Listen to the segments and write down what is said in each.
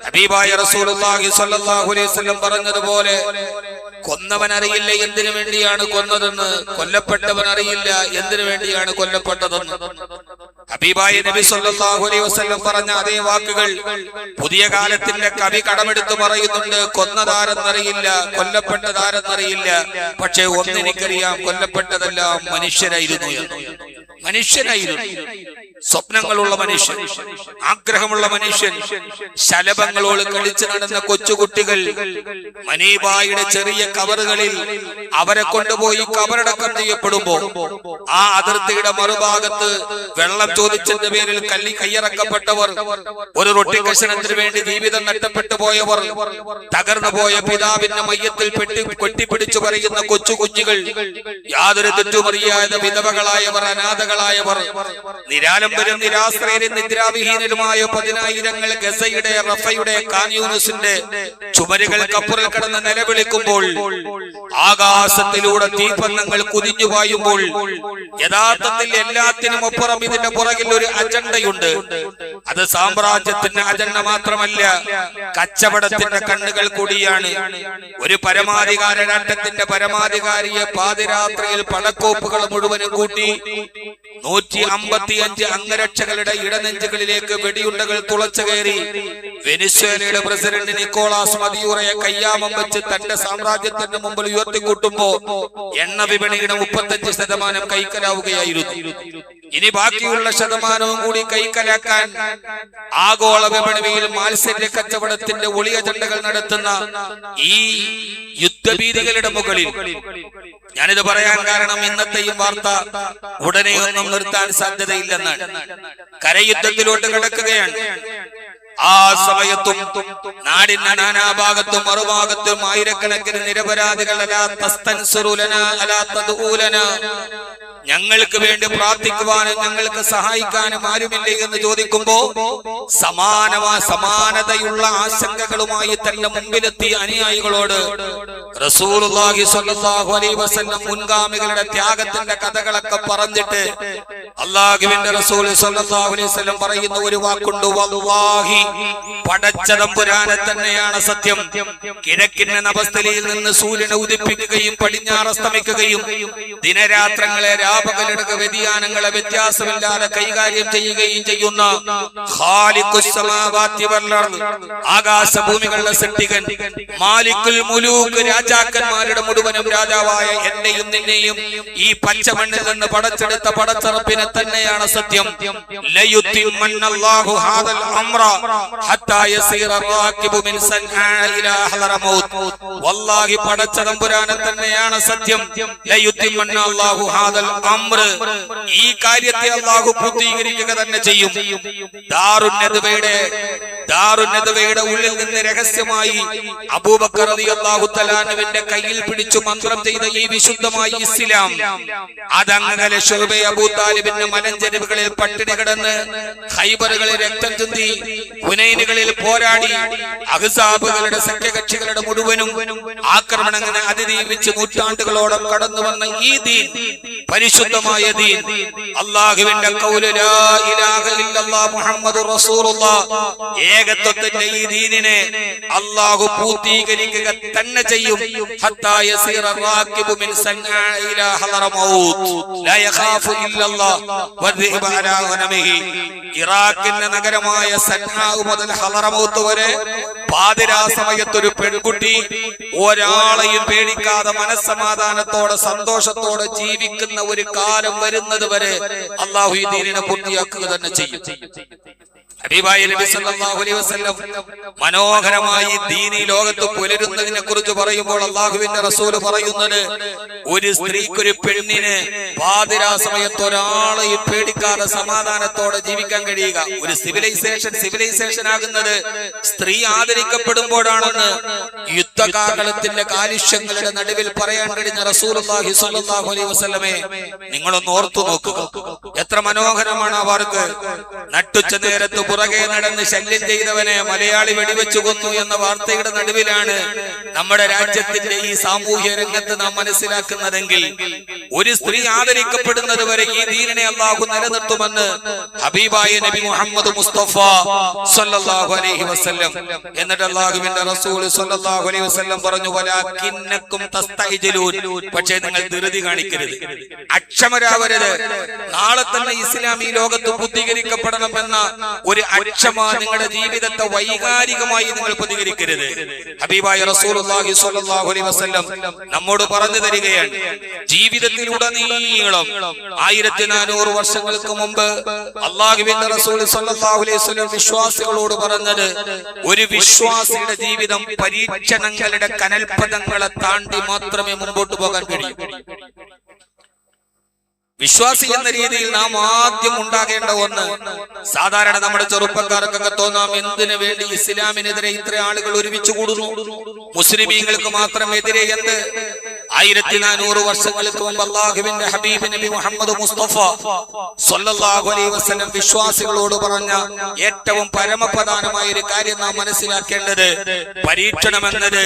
ഹബീബായ റസൂലുള്ളാഹി സ്വല്ലല്ലാഹു അലൈഹി വസല്ലം പറഞ്ഞതുപോലെ കൊന്നവൻ അറിയില്ല എന്തിനു വേണ്ടിയാണ് കൊന്നതെന്ന്, കൊല്ലപ്പെട്ടവൻ അറിയില്ല എന്തിനു വേണ്ടിയാണ് കൊല്ലപ്പെട്ടതെന്ന്. ഹബീബായ നബി സ്വല്ലല്ലാഹു അലൈഹി വസല്ലം പറഞ്ഞ അതേ വാക്കുകൾ പുതിയ കാലത്തിന്റെ കവി കടമെടുത്ത് പറയുന്നുണ്ട്. കൊന്നതാരെന്നറിയില്ല, കൊല്ലപ്പെട്ടതാരെന്നറിയില്ല, പക്ഷേ ഒന്നെനിക്കറിയാം, കൊല്ലപ്പെട്ടതെല്ലാം മനുഷ്യരായിരുന്നു എന്ന്. മനുഷ്യനായിരുന്നു, സ്വപ്നങ്ങളുള്ള മനുഷ്യൻ, ആഗ്രഹമുള്ള മനുഷ്യൻ, ശലഭങ്ങളോട് കളിച്ചു നടന്ന കൊച്ചുകുട്ടികൾ, മനീബായുടെ ചെറിയ കവറുകളിൽ അവരെ കൊണ്ടുപോയി കബറടക്കം ചെയ്യപ്പെടുമ്പോ ആ അതിർത്തിയുടെ മറുഭാഗത്ത് വെള്ളം ചോദിച്ചതിന്റെ പേരിൽ കയ്യിറക്കപ്പെട്ടവർ, ഒരു റൊട്ടി കഷണത്തിന് വേണ്ടി ജീവിതം നഷ്ടപ്പെട്ടു പോയവർ, തകർന്നു പോയ പിതാവിന്റെ മയ്യത്തിൽ കെട്ടിപ്പിടിച്ചു പറയുന്ന കൊച്ചു കുഞ്ഞുകൾ, യാതൊരു തെറ്റുമറിയാതെ വിധവകളായവർ, അനാഥകളായവർ, നിരാലംബരും നിരാശ്രയരും നിദ്രാവിഹീനരുമായ 10,000 ഗസയുടെ, റഫയുടെ, കാൻയൂണിസിന്റെ ചുമരുകൾക്കപ്പുറം കിടന്ന് നിലവിളിക്കുമ്പോൾ, ആകാശത്തിലൂടെ തീപ്പന്തങ്ങൾ കുതിഞ്ഞു പായുമ്പോൾ, യഥാർത്ഥത്തിൽ എല്ലാത്തിനും അപ്പുറം ഇതിന്റെ പുറകിൽ ഒരു അജണ്ടയുണ്ട്. അത് സാമ്രാജ്യത്തിന്റെ അജണ്ട മാത്രമല്ല, കച്ചവടത്തിന്റെ കണ്ണുകൾ കൂടിയാണ്. ഒരു പരമാധികാര രാഷ്ട്രത്തിന്റെ പരമാധികാരിയെ പാതിരാത്രിയിൽ പടക്കോപ്പുകൾ മുഴുവനും കൂട്ടി 155 അംഗരക്ഷകളുടെ ഇടനെഞ്ചുകളിലേക്ക് വെടിയുണ്ടകൾ തുളച്ചു കയറി വെനിസ്വേലയുടെ പ്രസിഡന്റ് നിക്കോളാസ് മദിയൂറയെ കയ്യാമം വെച്ച് തന്റെ സാമ്രാജ്യത്തിന്റെ മുമ്പിൽ ഉയർത്തിക്കൂട്ടുമ്പോ എണ്ണ വിപണിയുടെ 35% കൈക്കലാവുകയായിരുന്നു. ഇനി ബാക്കിയുള്ള ശതമാനവും കൂടി കൈക്കലാക്കാൻ ആഗോള വിപണിയിൽ മാത്സര്യ കച്ചവടത്തിന്റെ ഒളിയ അജണ്ടകൾ നടത്തുന്ന ഈ യുദ്ധഭീതികളുടെ മുകളിൽ, ഞാനിത് പറയാൻ കാരണം ഇന്നത്തെയും വാർത്ത ഉടനെ ഒന്നും നിർത്താൻ സാധ്യതയില്ലെന്നാണ്. കരയുദ്ധത്തിലോട്ട് കിടക്കുകയാണ്. ആ സമയത്തും നാടിന്റെ നാനാഭാഗത്തും മറുഭാഗത്തും ആയിരക്കണക്കിന് നിരപരാധികൾ ഞങ്ങൾക്ക് വേണ്ടി പ്രാർത്ഥിക്കുവാനും ഞങ്ങൾക്ക് സഹായിക്കാനും ആരുമില്ലേ എന്ന് ചോദിക്കുമ്പോ സമാനതയുള്ള ആശങ്കകളുമായി തന്റെ മുമ്പിലെത്തിയ അനുയായികളോട് റസൂലുള്ളാഹി സ്വല്ലല്ലാഹു അലൈഹി വസല്ലം മുൻഗാമികളുടെ ത്യാഗത്തിന്റെ കഥകളൊക്കെ പറഞ്ഞിട്ട് അല്ലാഹുവിന്റെ റസൂൽ സ്വല്ലല്ലാഹു അലൈഹി വസല്ലം പറയുന്ന ഒരു വാക്കുണ്ട്, വല്ലാഹി, പടച്ച തമ്പുരാനെ തന്നെയാണ് സത്യം. കിഴക്കിന്റെ നഭസ്ഥലിയിൽ നിന്ന് സൂര്യനെ ഉദിപ്പിക്കുകയും പടിഞ്ഞാറ് അസ്തമിക്കുകയും ദിനരാത്രങ്ങളെ രാപകലിടക വ്യതിയാനങ്ങളെ വ്യത്യാസമില്ലാതെ കൈകാര്യം ചെയ്യുകയും ചെയ്യുന്ന ഖാലിഖുസ് സമാവാതി വൽ അർദ്, ആകാശഭൂമികളുടെ സൃഷ്ടികൻ, മാലിക്കുൽ മുലൂക്, രാജാക്കന്മാരുടെ മുഴുവനും രാജാവായ എന്നെയും നിന്നെയും ഈ പച്ചമണ്ണിൽ നിന്ന് പടച്ചെടുത്ത പടച്ചറപ്പിനെ തന്നെയാണ് സത്യം. ലയുത്തിമന്നല്ലാഹു ഹാദൽ അംറ ഹത്താ യസീറ റാകിബു മിൻ സൻആ ഇലാ ഹളറമൗത്ത്. വല്ലാഹി, പടച്ച തമ്പുരാനെ തന്നെയാണ് സത്യം. ലയുത്തിമന്നല്ലാഹു ഹാദൽ അംറ, ഈ കാര്യത്തെ അല്ലാഹു പൂർത്തീകരിക്കുക തന്നെ ചെയ്യും. ദാറുന്നദവയുടെ ഉള്ളിൽ നിന്ന് രഹസ്യമായി അബൂബക്കർ റളിയല്ലാഹു തആല അൻഹുവിന്റെ കയ്യിൽ പിടിച്ചു മന്ത്രം ചെയ്ത ഈ വിശുദ്ധമായ ഇസ്ലാം അതങ്ങനെ ശുഅബ അബൂ താലിബിന്റെ മലഞ്ചെരുവുകളിൽ പട്ടിണി കിടന്ന്, ഖൈബറുകളിൽ രക്തം ചിന്തി, ഹുനൈനുകളിൽ പോരാടി, അഹ്സാബുകളുടെ സഖ്യകക്ഷികളുടെ മുഴുവനും ആക്രമണങ്ങളെ അതിജീവിച്ച് നൂറ്റാണ്ടുകളോളം കടന്നു വന്ന ഈ ദീൻ, പരിശുദ്ധമായ ദീൻ, അല്ലാഹുവിന്റെ ഖൗല ലാ ഇലാഹ ഇല്ലല്ലാഹ് മുഹമ്മദുർ റസൂലുള്ളാഹ്, ഏകത്വത്തിന്റെ ഈ ദീനിനെ അല്ലാഹു പൂർത്തീകരിക്കുക തന്നെ ചെയ്യും. ഹത്താ യസീറ റാകിബു മിൻ സൻആ ഇലാ ഹളറമൗത്ത് ലാ യഖാഫു ഇല്ലല്ലാഹ് വദ്ഹിബ അലാ ഗനമിഹി. ഇറാഖിന്റെ നഗരമായ സൻആ മുതൽ ഹളറമൗത്ത് വരെ പാതിരാ സമയത്തൊരു പെൺകുട്ടി ഒരാളെയും പേടിക്കാതെ മനസ്സമാധാനത്തോടെ സന്തോഷത്തോടെ ജീവിക്കുന്ന ഒരു കാലം വരുന്നത് വരെ അല്ലാഹു ഈ ദീനിനെ പൂർത്തിയാക്കുക തന്നെ ചെയ്യും. ഹബീബായ നബി സല്ലല്ലാഹു അലൈഹി വസല്ലം മനോഹരമായി ദീനി ലോകത്ത് പുലരുന്നതിനെ കുറിച്ച് പറയുമ്പോൾ അല്ലാഹുവിന്റെ റസൂൽ പറയുന്നത്, ഒരു സ്ത്രീക്ക്, ഒരു പെണ്ണിന് പാതിരാ സമയത്ത് ഒരാളെയും പേടിക്കാതെ സമാധാനത്തോടെ ജീവിക്കാൻ കഴിയുക. ഒരു സിവിലൈസേഷൻ ആകുന്നത് സ്ത്രീ ആദരിക്കപ്പെടുമ്പോഴാണെന്ന് യുദ്ധകാലത്തിന്റെ കാലുഷ്യങ്ങളുടെ നടുവിൽ പറയാൻ കഴിഞ്ഞ റസൂലുള്ളാഹി സ്വല്ലല്ലാഹു അലൈഹി വസല്ലമയെ നിങ്ങളൊന്ന് ഓർത്തു നോക്കുക. എത്ര മനോഹരമാണ് ആ വാക്ക്. നട്ടുച്ച നേരത്ത് പുറകെ നടന്ന് ശല്യം ചെയ്തവനെ മലയാളി വെടിവെച്ചു കൊന്നു എന്ന വാർത്തയുടെ നടുവിലാണ് നമ്മുടെ രാജ്യത്തിന്റെ ഈ സാമൂഹ്യ രംഗത്ത് നാം മനസ്സിലാക്കുന്നതെങ്കിൽ ഒരു സ്ത്രീ ആദരിക്കപ്പെടുന്നത് വരെ ഈ ദീനിനെ അല്ലാഹു നിലനിർത്തുമെന്ന് ഹബീബായ നബി മുഹമ്മദ് മുസ്തഫ സല്ലല്ലാഹു അലൈഹി വസല്ലം. എന്നിട്ട് അല്ലാഹുവിന്റെ റസൂൽ സല്ലല്ലാഹു അലൈഹി വസല്ലം പറഞ്ഞു, വലാകിന്നകും തസ്തഅജിലൂൻ, പക്ഷേ നിങ്ങൾ ധൃതി കാണിക്കരുത്, അക്ഷമരാവരുത്. നാളെ തന്നെ ഇസ്ലാം ഈ ലോകത്ത് ബുദ്ധികരിക്കപ്പെടണമെന്ന ഒരു അക്ഷമ നിങ്ങളുടെ ജീവിതത്തെ വൈകാരികമായി നിങ്ങൾ പ്രതികരിക്കരുത്. ഹബീബായ റസൂലുള്ളാഹി സ്വല്ലല്ലാഹു അലൈഹി വസല്ലം നമ്മോട് പറഞ്ഞു തരികയാണ്, ജീവിതത്തിലുടനീളം 1400 വർഷങ്ങൾക്ക് മുമ്പ് അല്ലാഹുവിന്റെ റസൂൽ സ്വല്ലല്ലാഹു അലൈഹി വസല്ലം വിശ്വാസികളോട് പറഞ്ഞത്, ഒരു വിശ്വാസിയുടെ ജീവിതം പരീക്ഷണങ്ങളുടെ കനൽപഥങ്ങളെ താണ്ടി മാത്രമേ മുമ്പോട്ട് പോകാൻ കഴിയൂ. വിശ്വാസി എന്ന രീതിയിൽ നാം ആദ്യം ഉണ്ടാകേണ്ട ഒന്ന്, സാധാരണ നമ്മുടെ ചെറുപ്പക്കാർക്കൊക്കെ തോന്നാം, എന്തിനു വേണ്ടി ഇസ്ലാമിനെതിരെ ഇത്ര ആളുകൾ ഒരുമിച്ച് കൂടുന്നു, മുസ്ലിമീങ്ങൾക്ക് മാത്രം എതിരെ എന്ത്? 1400 വർഷങ്ങൾക്ക് മുമ്പ് അല്ലാഹുവിന്റെ ഹബീബ് നബി മുഹമ്മദ് മുസ്തഫ സ്വല്ലല്ലാഹു അലൈഹി വസല്ലം വിശ്വാസികളോട് പറഞ്ഞ ഏറ്റവും പരമപ്രധാനമായ ഒരു കാര്യം നാം മനസ്സിലാക്കേണ്ടത്, പരീക്ഷണം എന്നത്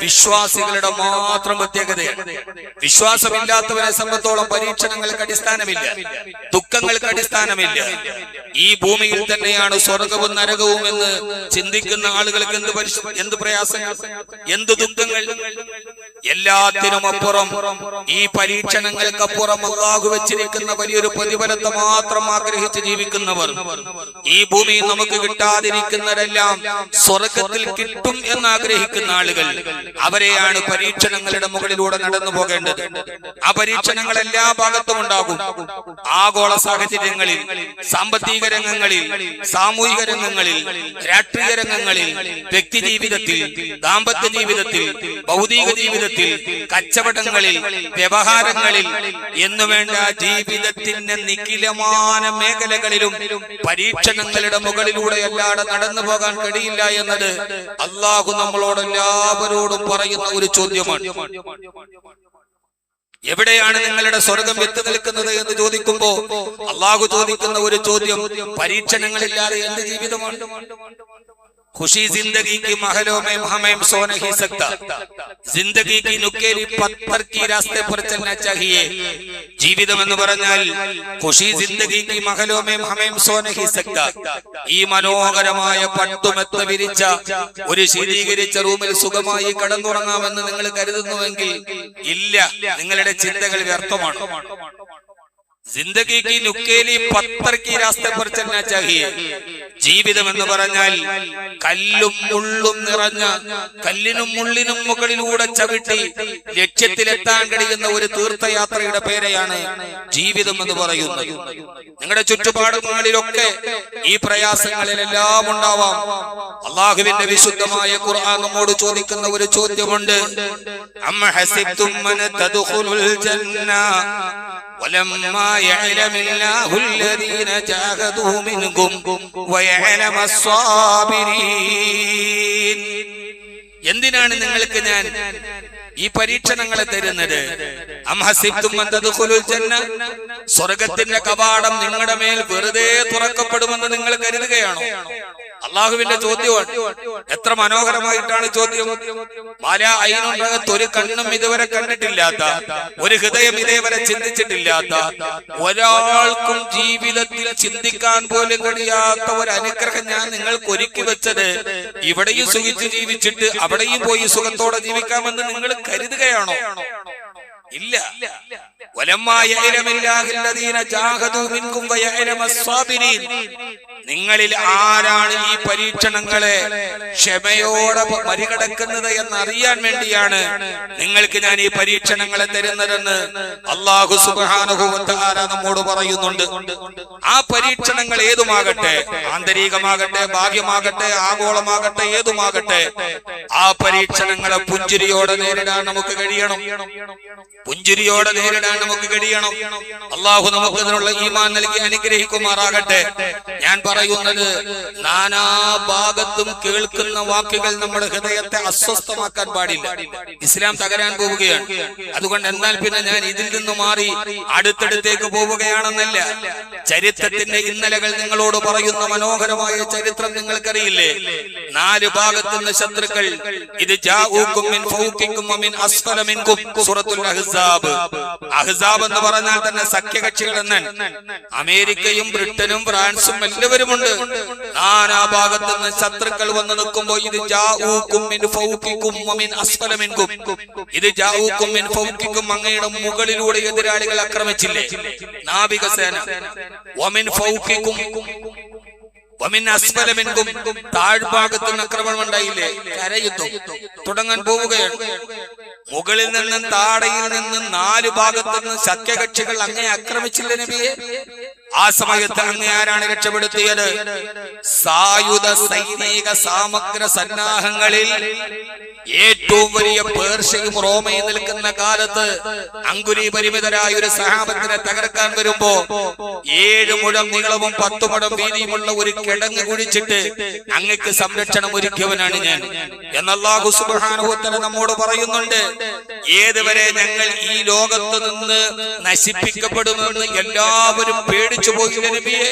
വിശ്വാസികളുടെ മാത്രം പ്രത്യേകതയാണ്. വിശ്വാസമില്ലാത്തവരെ സംബന്ധിച്ചോളം പരീക്ഷണങ്ങൾക്ക് അടിസ്ഥാനമില്ല, ദുഃഖങ്ങൾക്ക് അടിസ്ഥാനമില്ല. ഈ ഭൂമിയിൽ തന്നെയാണ് സ്വർഗവും നരകവും എന്ന് ചിന്തിക്കുന്ന ആളുകൾക്ക് എന്ത് പ്രയാസങ്ങൾ, എന്ത് ദുഃഖങ്ങൾ. എല്ലാത്തിനും അപ്പുറം ഈ പരീക്ഷണങ്ങൾക്കപ്പുറം അല്ലാഹു വെച്ചിരിക്കുന്ന വലിയൊരു പ്രതിഫലത്തെ മാത്രം ആഗ്രഹിച്ച് ജീവിക്കുന്നവർ, ഈ ഭൂമിയിൽ നമുക്ക് കിട്ടാതിരിക്കുന്നതെല്ലാം സ്വർഗത്തിൽ കിട്ടും എന്ന് ആഗ്രഹിക്കുന്ന ആളുകൾ, അവരെയാണ് പരീക്ഷണങ്ങളുടെ മുകളിലൂടെ നടന്നു പോകേണ്ടത്. ആ പരീക്ഷണങ്ങൾ എല്ലാ ഭാഗത്തും ഉണ്ടാകും. ആഗോള സാഹചര്യങ്ങളിൽ, സാമ്പത്തിക രംഗങ്ങളിൽ, സാമൂഹിക രംഗങ്ങളിൽ, രാഷ്ട്രീയ രംഗങ്ങളിൽ, വ്യക്തി ജീവിതത്തിൽ, ദാമ്പത്യ ജീവിതത്തിൽ, ഭൗതിക ജീവിതത്തിൽ, കച്ചവടങ്ങളിൽ, വ്യവഹാരങ്ങളിൽ എന്നുവേണ്ട ജീവിതത്തിന്റെ നിഖിലമാന മേഖലകളിലും പരീക്ഷണങ്ങളുടെ മുകളിലൂടെ അല്ലാതെ നടന്നു പോകാൻ കഴിയില്ല എന്നത് അല്ലാഹു നമ്മളോട് എല്ലാവരോടും പറയുന്ന ഒരു ചോദ്യമാണ്. എവിടെയാണ് നിങ്ങളുടെ സ്വർഗം എത്തി നിൽക്കുന്നത് എന്ന് ചോദിക്കുമ്പോ അല്ലാഹു ചോദിക്കുന്ന ഒരു ചോദ്യം, പരീക്ഷണങ്ങളില്ലാതെ എന്ത് ജീവിതമാണ്? खुशी जिंदगी की महलों में हमें सो नहीं सकता, जिंदगी की नुकेली पत्थर की रास्ते पर चलना चाहिए. ജീവിതം എന്ന് പറഞ്ഞാൽ ഖുഷി ജിന്ദഗി की महलों में हमें सो नहीं सकता. ഈ മനോഹരമായ പട്ടുമെത്ത വിരിച്ച ഒരു ശീതീകരിച്ച റൂമിൽ സുഖമായി കിടന്നുറങ്ങാമെന്ന് നിങ്ങൾ കരുതുന്നുവെങ്കിൽ ഇല്ല, നിങ്ങളുടെ ചിന്തകൾ വ്യർത്ഥമാണ്. जिंदगी की नुकेली पत्थर की रास्ते पर चलना चाहिए. ജീവിതം എന്ന് പറഞ്ഞാൽ കല്ലും മുള്ളും നിറഞ്ഞ, കല്ലിനും മുള്ളിനും മുകളിലൂടെ ചവിട്ടി ലക്ഷ്യത്തിലെത്താൻ കഴിയുന്ന ഒരു തീർത്ഥയാത്രയുടെ പേരെയാണ് ജീവിതം എന്ന് പറയുന്നത്. നിങ്ങളുടെ ചുറ്റുപാടുകളിലൊക്കെ ഈ പ്രയാസങ്ങളിലെല്ലാം ഉണ്ടാവാം. അല്ലാഹുവിന്റെ വിശുദ്ധമായ ഖുർആൻ നമ്മോട് ചോദിക്കുന്ന ഒരു ചോദ്യമുണ്ട്, അമ്മ ഹസിബ്തും മൻ തദ്ഖുലുൽ ജന്ന ولما يعلم الله الذين جاهدوا منكم ويعلم الصابرين. എന്തിനാണ് നിങ്ങൾക്ക് ഞാൻ ഈ പരീക്ഷണങ്ങളെ തരുന്നത്? അം ഹസിബ്തും അൻ തദ്ഖുലുൽ ജന്ന, സ്വർഗ്ഗത്തിന്റെ കവാടം നിങ്ങളുടെ മേൽ വെറുതെ തുറക്കപ്പെടുമെന്ന് നിങ്ങൾ കരുതുകയാണോ? അള്ളാഹുവിന്റെ ചോദ്യമാണ്. എത്ര മനോഹരമായിട്ടാണ് ചോദ്യം. പല അയിനുണ്ടകത്ത് ഒരു കണ്ണും ഇതുവരെ കണ്ടിട്ടില്ലാത്ത, ഒരു ഹൃദയം ഇതേവരെ ചിന്തിച്ചിട്ടില്ലാത്ത, ഒരാൾക്കും ജീവിതത്തിൽ ചിന്തിക്കാൻ പോലും കഴിയാത്ത ഒരു അനുഗ്രഹം ഞാൻ നിങ്ങൾക്ക് ഒരുക്കി വെച്ചത്, ഇവിടെയും സുഖിച്ച് ജീവിച്ചിട്ട് അവിടെയും പോയി സുഖത്തോടെ ജീവിക്കാമെന്ന് നിങ്ങൾ കരുതുകയാണോ? ഇല്ല. നിങ്ങളിൽ ആരാണ് ഈ പരീക്ഷണങ്ങളെ ക്ഷമയോടെ മറികടക്കുന്നത് എന്നറിയാൻ വേണ്ടിയാണ് നിങ്ങൾക്ക് ഞാൻ ഈ പരീക്ഷണങ്ങളെ തരുന്നതെന്ന് അല്ലാഹു സുബ്ഹാനഹു വ തആല നമ്മോട് പറയുന്നുണ്ട്. ആ പരീക്ഷണങ്ങൾ ഏതുമാകട്ടെ, ആന്തരികമാകട്ടെ, ഭാഗ്യമാകട്ടെ, ആഗോളമാകട്ടെ, ഏതുമാകട്ടെ, ആ പരീക്ഷണങ്ങളെ പുഞ്ചിരിയോടെ നേരിടാൻ നമുക്ക് കഴിയണം. പുഞ്ചിരിയോടെ നേരിടാൻ നമുക്ക് കഴിയണം. അല്ലാഹു നമുക്ക് അതിനുള്ള ഈമാൻ നൽകി അനുഗ്രഹിക്കുമാറാകട്ടെ. ഞാൻ പറയുന്നത് നാനാഭാഗത്തും കേൾക്കുന്ന വാക്കുകൾ നമ്മുടെ ഹൃദയത്തെ അസ്വസ്ഥമാക്കാൻ പാടില്ല. ഇസ്ലാം തകരാൻ പോവുകയാണ്. അതുകൊണ്ട് എന്നാൽ പിന്നെ ഞാൻ ഇതിൽ നിന്ന് മാറി അടുത്തടുത്തേക്ക് പോവുകയാണെന്നല്ല. ചരിത്രത്തിന്റെ ഇന്നലകൾ നിങ്ങളോട് പറയുന്ന മനോഹരമായ ചരിത്രം നിങ്ങൾക്കറിയില്ലേ? 4 ഭാഗത്തുനിന്ന് ശത്രുക്കൾ. ഇത് ജാഊകും മിൻ ഫൗകികും വമിൻ അസ്ഫല മിൻകും. സൂറത്തുൽ അഹ്സാബ്. അഹ്സാബ് എന്ന് പറഞ്ഞാൽ തന്നെ സഖ്യകക്ഷികൾ എന്നാണ്. അമേരിക്കയും ബ്രിട്ടനും ഫ്രാൻസും എല്ലാവരുമുണ്ട്. നാനാഭാഗത്തുനിന്ന് ശത്രുക്കൾ വന്ന് നിൽക്കുമ്പോൾ ഇത് ജാഊകും മിൻ ഫൗകികും വമിൻ അസ്ഫല മിൻകും. ഇത് ജാഊകും മിൻ ഫൗകികും, അങ്ങയുടെ മുകളിലൂടെ എതിരാളികൾ ആക്രമിച്ചില്ലേ നാവികസേന. വമിൻ ഫൗകികും വമിൻ അസ്ഫല മിൻകും, താഴ്ഭാഗത്തുനിന്ന് ആക്രമണം ഉണ്ടായില്ലേ? കരയുദ്ധം തുടങ്ങാൻ പോവുകയാണ്. മുകളിൽ നിന്നും താഴയിൽ നിന്നും 4 ഭാഗത്തുനിന്ന് സഖ്യകക്ഷികൾ അങ്ങേ ആക്രമിച്ചില്ല നബിയെ. ആ സമയത്ത് അങ്ങ് ആരാണ് രക്ഷപ്പെടുത്തിയത്? സായുധ സൈനിക സമഗ്ര സന്നാഹങ്ങളിൽ ഏറ്റവും വലിയ പേർഷ്യയും റോമയും നിൽക്കുന്ന കാലത്ത് അങ്കുലി പരിമിതരായ ഒരു സഹാബത്തിനെ തകർക്കാൻ വരുമ്പോ 7 മുഴം നീളവും 10 മുഴം വീതിയുമുള്ള ഒരു കിടങ്ങ് കുഴിച്ചിട്ട് അങ്ങക്ക് സംരക്ഷണം ഒരുക്കിയവനാണ് ഞാൻ എന്ന് അല്ലാഹു സുബ്ഹാനഹു വ തആല നമ്മോട് പറയുന്നുണ്ട്. ഏതുവരെ ഞങ്ങൾ ഈ ലോകത്ത് നിന്ന് നശിപ്പിക്കപ്പെടുമെന്ന് എല്ലാവരും പേടിച്ചു പോയില്ല നബിയെ.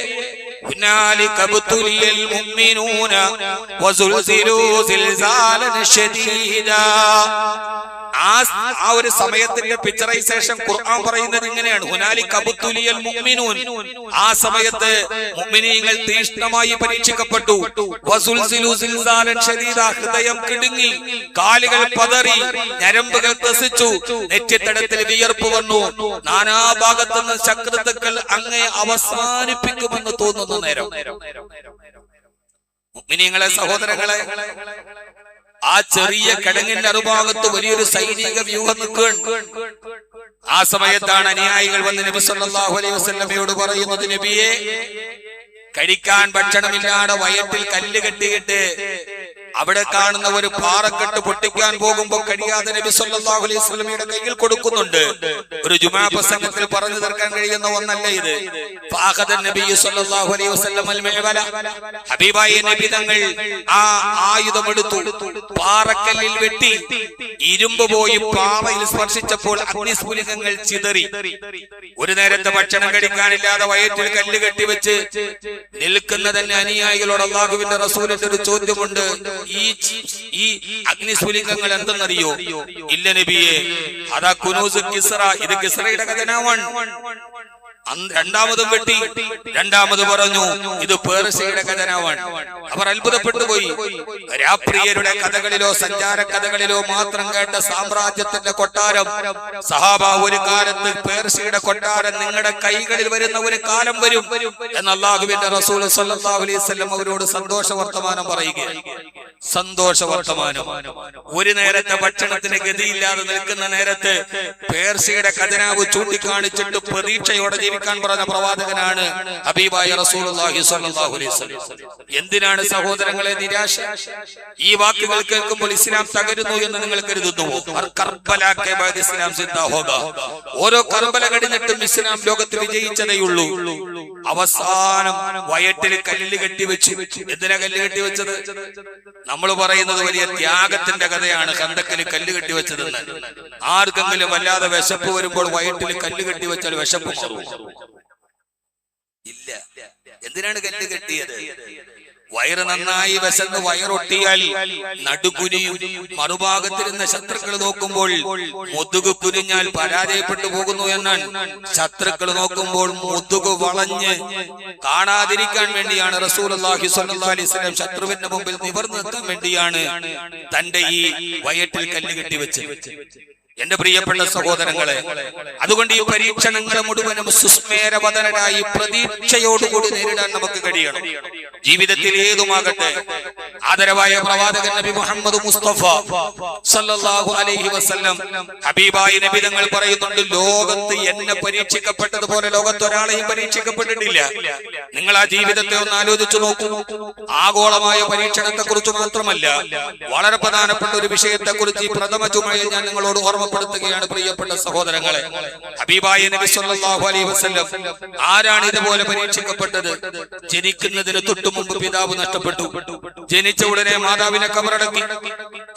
هنالك ابتلي المؤمنون وزلزلوا زلزالا شديدا. ആ ഒരു സമയത്തിന്റെ പിക്ചറൈസേഷൻ ഖുർആൻ പറയുന്നത് ഇങ്ങനെയാണ്: ഹുനാലിക അബ്തുലിയൽ മുഅ്മിനൂൻ. ആ സമയത്ത് മുഅ്മിനീങ്ങൾ തീഷ്ണമായി പരീക്ഷിക്കപ്പെട്ടു. വസുൽസിലു സിൽസാലൻ ശദീദ, ഹൃദയം കിടുങ്ങി, കാലുകൾ പതറി, ഞരമ്പുകൾ ത്രസിച്ചു, നെറ്റിത്തടത്തിൽ വിയർപ്പ് വന്നു. നാനാഭാഗത്തുനിന്ന് ശത്രുക്കൾ അങ്ങേ അവസാനിപ്പിക്കുമെന്ന് തോന്നുന്ന നേരം. മുഅ്മിനീങ്ങളെ, സഹോദരങ്ങളെ, ആ ചെറിയ കിടങ്ങിന്റെ അറുഭാഗത്ത് വലിയൊരു സൈനിക വ്യൂഹം നിൽക്കുകയാണ്. ആ സമയത്താണ് അനുയായികൾ വന്ന് നബി സല്ലല്ലാഹു അലൈഹി വസല്ലമയോട് പറയുന്നത്: നബിയെ, കഴിക്കാൻ ഭക്ഷണമില്ലാതെ വയറ്റിൽ കല്ല് കെട്ടിയിട്ട് അവിടെ കാണുന്ന ഒരു പാറക്കെട്ട് പൊട്ടിക്കാൻ പോകുമ്പോ കഴിയാതെ നബി സല്ലല്ലാഹു അലൈഹി വസല്ലമയുടെ കയ്യിൽ കൊടുക്കുന്നുണ്ട്. ഒരു ജുമാ പ്രസംഗത്തിൽ പറഞ്ഞു തീർക്കാൻ കഴിയുന്ന ഒന്നല്ല ഇത്. ഫഅഖദ നബി സല്ലല്ലാഹു അലൈഹി വസല്ലം അൽ മിഅ്വല, ഹബീബായ നബി തങ്ങൾ ആ ആയുധമെടുത്തു, പാറക്കല്ലിൽ വെട്ടി, ഇരുമ്പ് പോയി പാറയിൽ സ്പർശിച്ചപ്പോൾ അഗ്നിസ്ഫുലിംഗങ്ങൾ ചിതറി. ഒരു നേരത്തെ ഭക്ഷണം കഴിക്കാനില്ലാതെ വയറ്റിൽ കല്ല് കെട്ടിവെച്ച് നിൽക്കുന്ന തന്നെ അനുയായികളോട് അല്ലാഹുവിന്റെ റസൂലിന്റെ ഒരു ചോദ്യമുണ്ട്: ഈ അഗ്നിസ്ഫുലിംഗങ്ങൾ എന്തെന്നറിയോ? ഇല്ല നബിയെ, അതാ കുനൂസ് കിസ്റ, ഇത് കിസ്റയുടെ ഖജനാവാണ്. രണ്ടാമതും വെട്ടി, രണ്ടാമത് പറഞ്ഞു ഇത് പേർഷ്യയുടെ ഖജനാവാണ്. അവർ അത്ഭുതപ്പെട്ടു പോയി. രാപ്രിയരുടെ കഥകളിലോ സഞ്ചാര കഥകളിലോ മാത്രം കേട്ട സാമ്രാജ്യത്തിന്റെ കൊട്ടാരം, സഹാബ, ഒരു കാലത്ത് പേർഷ്യയുടെ കൊട്ടാരം നിങ്ങളുടെ കൈകളിൽ വരുന്ന ഒരു കാലം വരും എന്ന് അല്ലാഹുവിന്റെ റസൂൽ സല്ലല്ലാഹു അലൈഹി വസല്ലം അവരോട് സന്തോഷ വർത്തമാനം പറയുകയാണ്. സന്തോഷ വർത്തമാനം. ഒരു നേരത്തെ ഭക്ഷണത്തിന് ഗതിയില്ലാതെ നിൽക്കുന്ന നേരത്ത് പേർഷ്യയുടെ ഖജനാവ് ചൂണ്ടിക്കാണിച്ചിട്ട് പ്രതീക്ഷയോടെ ജീവിക്കാൻ പറഞ്ഞ പ്രവാചകനാണ് ഹബീബായ റസൂലുള്ളാഹി സ്വല്ലല്ലാഹു അലൈഹി വസല്ലം. എന്തിനാണ് സഹോദരങ്ങളെ നിരാശ? ഈ വാക്കുകൾ കേൾക്കുമ്പോൾ ഇസ്ലാം തകരുന്നു എന്ന് നിങ്ങൾ കരുതുന്നുവോ? ഇസ്ലാം സിദ്ധാ ഹോഗ. ഓരോ കർബല കഴിഞ്ഞിട്ടും ഇസ്ലാം ലോകത്ത് വിജയിച്ചതേയുള്ളൂ. അവസാനം വയറ്റിൽ കല്ല് കെട്ടിവെച്ചു. എന്തിനാ കല്ല് കെട്ടിവെച്ചത്? നമ്മൾ പറയുന്നത് വലിയ ത്യാഗത്തിന്റെ കഥയാണ് ഖന്തക്കിൽ കല്ല് കെട്ടിവെച്ചതെന്ന്. ആർക്കെങ്കിലും വല്ലാതെ വിശപ്പ് വരുമ്പോൾ വയറ്റിൽ കല്ല് കെട്ടിവെച്ചാൽ വിശപ്പ് മാറും? ഇല്ല. എന്തിനാണ് കല്ല് കെട്ടിയത്? വയറ് നന്നായി വിശന്ന് വയറൊട്ടിയാൽ നടുകുനിയും. മറുഭാഗത്തിരുന്ന ശത്രുക്കൾ നോക്കുമ്പോൾ മുതുകു കുനിഞ്ഞാൽ പരാജയപ്പെട്ടു പോകുന്നു എന്നാണ്. ശത്രുക്കൾ നോക്കുമ്പോൾ മുതുകു വളഞ്ഞ് കാണാതിരിക്കാൻ വേണ്ടിയാണ് റസൂലുള്ളാഹി സ്വല്ലല്ലാഹു അലൈഹി വസല്ലം ശത്രുവിന്റെ മുമ്പിൽ നിവർന്നു നിൽക്കാൻ വേണ്ടിയാണ് തന്റെ ഈ വയറ്റിൽ കല്ല് കെട്ടിവെച്ചത്. എന്റെ പ്രിയപ്പെട്ട സഹോദരങ്ങളെ, അതുകൊണ്ട് ഈ പരീക്ഷണങ്ങളെ മുഴുവനും സുസ്മേരവദനരായി പ്രതീക്ഷയോടുകൂടി നേരിടാൻ നമുക്ക് കഴിയണം. ജീവിതത്തിൽ ഏതുമാകട്ടെ, ആദരവായ പ്രവാചകൻ നബി മുഹമ്മദ് മുസ്തഫ സല്ലല്ലാഹു അലൈഹി വസല്ലം ഹബീബായ നബി തങ്ങൾ പറയുന്നുണ്ട്: ലോകത്ത് എന്നെ പരീക്ഷിക്കപ്പെട്ടതുപോലെ ലോകത്ത് ഒരാളെയും പരീക്ഷിക്കപ്പെട്ടിട്ടില്ല. നിങ്ങൾ ആ ജീവിതത്തെ ഒന്ന് ആലോചിച്ചു നോക്കൂ. ആഗോളമായ പരീക്ഷണത്തെ കുറിച്ച് മാത്രമല്ല, വളരെ പ്രധാനപ്പെട്ട ഒരു വിഷയത്തെ കുറിച്ച് ഈ പ്രഥമ ജുമയിൽ ഞാൻ നിങ്ങളോട് ഓർമ്മ ഓർമ്മപ്പെടുത്തുകയാണ് പ്രിയപ്പെട്ട സഹോദരങ്ങളെ. ഹബീബായ നബി സല്ലല്ലാഹു അലൈഹി വസല്ലം ആരാണ് ഇതുപോലെ പരീക്ഷിക്കപ്പെട്ടത്? ജനിക്കുന്നതിന് തൊട്ടു മുമ്പ് പിതാവ് നഷ്ടപ്പെട്ടു. ജനിച്ച ഉടനെ മാതാവിനെ കബറടക്കി.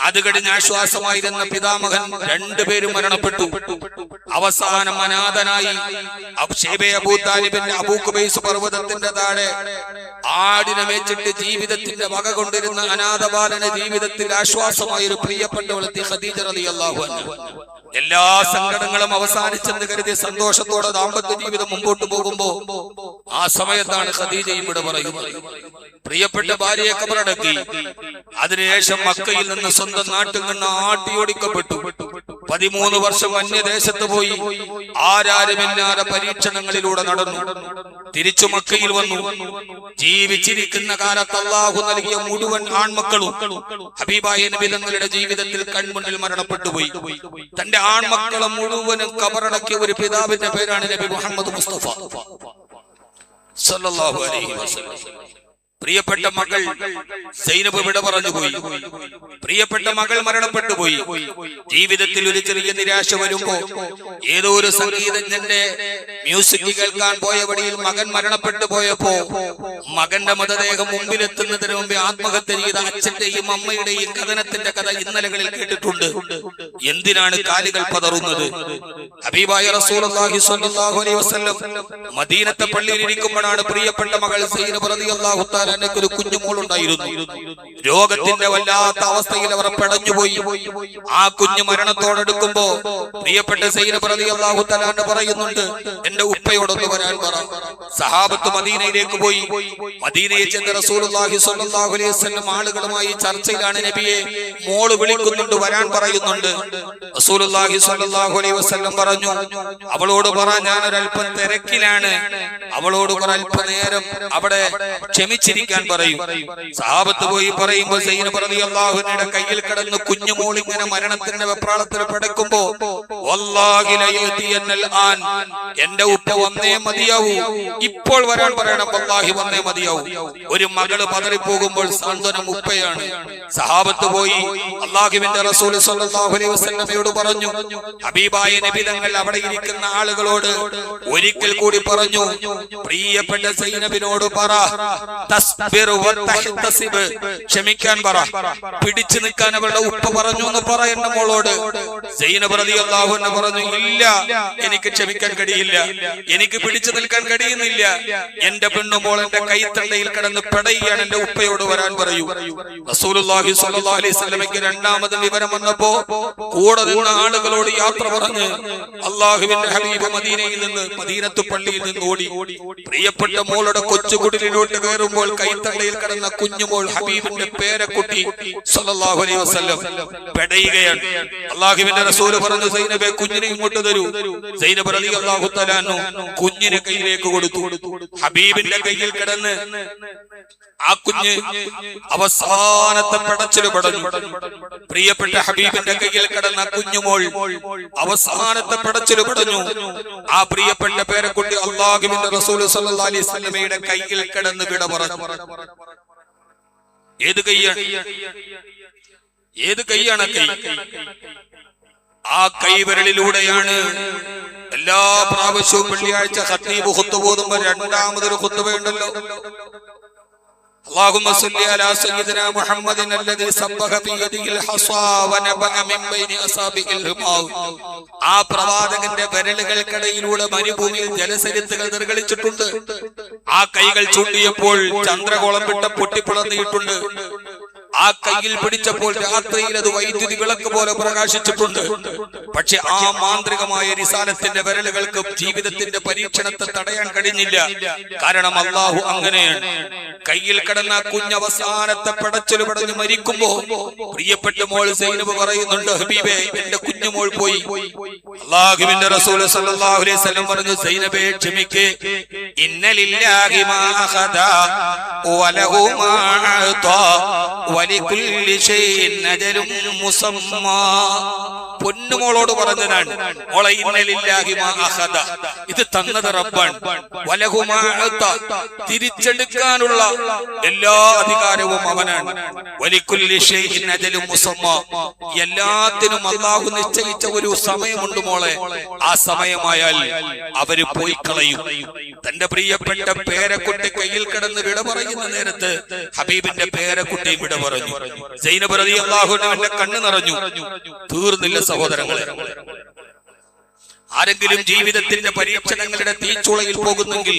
അത് കഴിഞ്ഞ് ആശ്വാസമായിരുന്ന പിതാമഹൻ രണ്ടുപേരും മരണപ്പെട്ടു. അവസാനം അനാഥനായി അബൂ താലിബിന്റെ അബൂ ഖുബൈസ് പർവ്വതത്തിന്റെ താഴെ ആടിനെ മേച്ചിട്ട് ജീവിതത്തിന്റെ വക കൊണ്ടിരുന്ന അനാഥ ബാലന് ജീവിതത്തിൽ ആശ്വാസമായ ഒരു പ്രിയപ്പെട്ടവളെത്തി ഖദീജ റളിയല്ലാഹു അൻഹ. എല്ലാ സങ്കടങ്ങളും അവസാനിച്ചെന്ന് കരുതി സന്തോഷത്തോടെ ദാമ്പത്യ ജീവിതം മുമ്പോട്ട് പോകുമ്പോ ആ സമയത്താണ് ഖദീജയും ഇവിടെ പറയുന്നത്. പ്രിയപ്പെട്ട ഭാര്യയെ കബറടക്കി. അതിനുശേഷം മക്കയിൽ നിന്ന് സ്വന്തം നാട്ടിൽ നിന്ന് ആട്ടിയോടിക്കപ്പെട്ടു. 13 വർഷം അന്യദേശത്ത് പോയി ആരാരുമില്ലാതെ പരീക്ഷണങ്ങളിലൂടെ നടന്നു. തിരിച്ചു മക്കയിൽ വന്നു. ജീവിച്ചിരിക്കുന്ന കാലത്ത് അല്ലാഹു നൽകിയ മുഴുവൻ ആൺമക്കളും ഹബീബായ നബി തങ്ങളുടെ ജീവിതത്തിൽ കൺമുന്നിൽ മരണപ്പെട്ടുപോയി. തന്റെ ആൺമക്കളെ മുഴുവനും കബറടക്കിയ ഒരു പിതാവിന്റെ പേരാണ് നബി മുഹമ്മദ് മുസ്തഫ സല്ലല്ലാഹു അലൈഹി വസല്ലം. പ്രിയപ്പെട്ട മകൾ സൈനബ് വിട പറഞ്ഞുപോയി. പ്രിയപ്പെട്ട മകൾ മരണപ്പെട്ടു പോയി. ജീവിതത്തിൽ ഒരു ചെറിയ നിരാശ വരുമ്പോ ഏതോ ഒരു സംഗീതജ്ഞന്റെ മ്യൂസിക് കേൾക്കാൻ പോയ വഴിയിൽ മകൻ മരണപ്പെട്ടു പോയപ്പോ മകന്റെ മൃതദേഹം മുമ്പിലെത്തുന്നതിന് മുമ്പ് ആത്മഹത്യ ചെയ്ത അച്ഛന്റെയും അമ്മയുടെയും കഥനത്തിന്റെ കഥ ഇന്നലകളിൽ കേട്ടിട്ടുണ്ട്. എന്തിനാണ് കാലുകൾ പതറുന്നത്? ഹബീബായ റസൂലുള്ളാഹി സ്വല്ലല്ലാഹു അലൈഹി വസല്ലം മദീനത്തെ പള്ളിയിൽ ഇരിക്കുമ്പോഴാണ് പ്രിയപ്പെട്ട മകൾ സൈനബ് റളിയല്ലാഹു തആല ഒരു കുഞ്ഞുമോളുണ്ടായിരുന്നു. രോഗത്തിന്റെ വല്ലാത്ത അവസ്ഥയിൽ അവർ പെടഞ്ഞുപോയി. ആ കുഞ്ഞു മരണത്തോടെടുക്കുമ്പോ പ്രിയപ്പെട്ട സൈനബ് റളിയല്ലാഹു തആല പറയുന്നുണ്ട്, എന്റെ ഉപ്പയോടൊന്ന് വരാൻ പറ. സഹാബത്ത് മദീനയിലേക്ക് പോയി. മദീനയിൽ ചെന്ന് റസൂലുള്ളാഹി സ്വല്ലല്ലാഹു അലൈഹി വസല്ലം ആളുകളുമായി ചർച്ചയിലാണ്. നബിയെ മോള് വിളിക്കുന്നുണ്ട്, വരാൻ പറയുന്നുണ്ട്. റസൂലുള്ളാഹി സ്വല്ലല്ലാഹു അലൈഹി വസല്ലം പറഞ്ഞു, അവളോട് പറ ഞാൻ ഒരല്പം തിരക്കിലാണ്, അവളോട് ഒരല്പനേരം അവിടെ ക്ഷമിച്ചിരിക്കാൻ പറയും. സഹാബത്ത് പോയി പറയുമ്പോ സൈനബ് റളിയല്ലാഹു അൻഹയുടെ കയ്യിൽ കിടന്ന് കുഞ്ഞുമോൾ ഇങ്ങനെ മരണത്തിന്റെ വെപ്രാളത്തിൽ പിടക്കുമ്പോ വല്ലാഹി ലയതിയന്നൽ ആൻ, എന്റെ ഉപ്പ വന്നേ മതിയാവൂ, ഇപ്പോൾ വരാൻ പറയണം, വല്ലാഹി വന്നേ മതിയാവൂ. ഒരു മകള് പതറിപ്പോകുമ്പോൾ സാന്ത്വനം ഉപ്പയാണ്. സഹാബത്ത് പോയി അല്ലാഹുവിന്റെ റസൂൽ സ്വല്ലല്ലാഹു അലൈഹി വസല്ലമയോട് പറഞ്ഞു. ഹബീബായ നബി തങ്ങൾ അവിടെ ഇരിക്കുന്ന ആളുകളോട് ഒരിക്കൽ കൂടി പറഞ്ഞു, പ്രിയപ്പെട്ട സൈനബിനോട് പറ, ക്ഷമിക്കാൻ പറ, പിടിച്ചു നിൽക്കാൻ അവളുടെ ഉപ്പ പറഞ്ഞു എന്ന് പറയണ്ട മോളോട്. സൈനബ് റളിയല്ലാഹു അൻഹ പറഞ്ഞു, ഇല്ല, എനിക്ക് ക്ഷമിക്കാൻ കഴിയില്ല, എനിക്ക് പിടിച്ചു നിൽക്കാൻ കഴിയുന്നില്ല. എന്റെ പെണ്ണുമോൾ എന്റെ കൈത്തണ്ടയിൽ കിടന്ന് പെടയാണ്, എന്റെ ഉപ്പയോട് വരാൻ പറയൂ. റസൂലുള്ളാഹി സ്വല്ലല്ലാഹു അലൈഹി വസല്ലമയ്ക്ക് രണ്ടാമത് വിവരം വന്നപ്പോ കൂടെ നിന്ന ആളുകളോട് യാത്ര പറഞ്ഞ് അല്ലാഹുവിന്റെ ഹബീബ് മദീനയിൽ നിന്ന് മദീനത്തു പള്ളിയിൽ നിന്ന് ഓടി. പ്രിയപ്പെട്ട മോളുടെ കൊച്ചുകുടിലോട്ട് കയറുമ്പോൾ കൈത്തണ്ടയിൽ കിടന്ന കുഞ്ഞുമോൾ ഹബീബിന്റെ പേരക്കുട്ടി സല്ലല്ലാഹു അലൈഹി വസല്ലം പെടയുകയാണ്. അല്ലാഹുവിന്റെ റസൂൽ പറഞ്ഞു, സൈനബേ കുഞ്ഞിനെ ഇങ്ങോട്ട് തരൂ. സൈനബ് റളിയല്ലാഹു തആല കുഞ്ഞിനെ കയ്യിലേക്ക് കൊടുത്തു. ഹബീബിന്റെ കയ്യിൽ കിടന്ന് ആ കുഞ്ഞ് അവസാനത്തെ പെടച്ചില് പെടഞ്ഞു. പ്രിയപ്പെട്ട ഹബീബിന്റെ കയ്യിൽ കിടന്ന കുഞ്ഞുമോൾ അവസാനത്തെ പെടച്ചില് പെടഞ്ഞു. ആ പ്രിയപ്പെട്ട പേരക്കുട്ടി അല്ലാഹുവിന്റെ റസൂൽ സല്ലല്ലാഹു അലൈഹി വസല്ലമയുടെ കയ്യിൽ കിടന്ന് വിട പറഞ്ഞു. ഏത് കൈയാണ്? ഏത് കൈയാണ്? കൈ. ആ കൈവിരലിലൂടെയാണ് എല്ലാ പ്രാവശ്യവും വെള്ളിയാഴ്ച ഖത്തീബ് ഖുത്ബ ഓതുമ്പോൾ രണ്ടാമതൊരു ഖുത്ബ ഉണ്ടല്ലോ, اللهم صل على سيدنا محمد الذي سبح بيده الحصى ونبأ من بين أصابع الرمال. ആ പ്രവാചകന്റെ വിരലുകൾക്കിടയിലൂടെ മരുഭൂമിയിൽ ജലസരിത്തുകൾ നിർഗളിച്ചിട്ടുണ്ട്. ആ കൈകൾ ചൂണ്ടിയപ്പോൾ ചന്ദ്രകോളം വിട്ട പൊട്ടിപ്പിളർന്നിട്ടുണ്ട്. ആ കയ്യിൽ പിടിച്ചപ്പോൾ രാത്രിയിൽ അത് വൈദ്യുതി വിളക്ക് പോലെ പ്രകാശിച്ചിട്ടുണ്ട്. പക്ഷെ ആ മാന്ത്രികമായ റിസാലത്തിന്റെ വിരലുകൾക്ക് ജീവിതത്തിന്റെ പരീക്ഷണത്തെ തടയാൻ കഴിഞ്ഞില്ല. കാരണം അല്ലാഹു അങ്ങനെയാണ്. കയ്യിൽ കിടന്ന കുഞ്ഞവസാനത്തെ പടച്ചല് പടഞ്ഞ് മരിക്കുമ്പോ പ്രിയപ്പെട്ട മോൾ സൈനബ് പറയുന്നുണ്ട്, ഹബീബേ എന്റെ കുഞ്ഞുമോൾ പോയി. അല്ലാഹുവിന്റെ റസൂൽ സല്ലല്ലാഹു അലൈഹി വസല്ലം പറഞ്ഞു, സൈനബേ ക്ഷമിക്ക്, ഇന്നലില്ലാഹി മാ അഖദ വലഹു മാ അഅത വലികുല്ലി ഷൈഇൻ അജലുൻ മുസമ്മാ. പൊന്നുമോളോട് പറഞ്ഞതാണ്, മോളെ ഇന്നലില്ലാഹി മാ അഖദ, ഇത് തന്നത് റബ്ബാണ്, വലഹു മാ അത, തിരിച്ചെടുക്കാനുള്ള എല്ലാ അധികാരവും അവനാണ്, വലികുല്ലി ഷൈഇൻ അജലുൻ മുസമ്മ, എല്ലാത്തിനും അല്ലാഹു നിശ്ചയിച്ച ഒരു സമയമുണ്ട് മോളെ, ആ സമയമായാൽ അവര് പോയി കളയും. തന്റെ പ്രിയപ്പെട്ട പേരക്കുട്ടി കയ്യിൽ കിടന്ന് വിട പറയുന്ന നേരത്ത് ഹബീബിന്റെ പേരക്കുട്ടിയും വിട പറഞ്ഞു. സൈനബ് റളിയല്ലാഹു അൻഹയുടെ കണ്ണ് നിറഞ്ഞു. തീർന്നില്ല സഹോദരങ്ങളെ. ആരെങ്കിലും ജീവിതത്തിന്റെ പരീക്ഷണങ്ങളുടെ തീച്ചുളയിൽ പോകുന്നെങ്കിൽ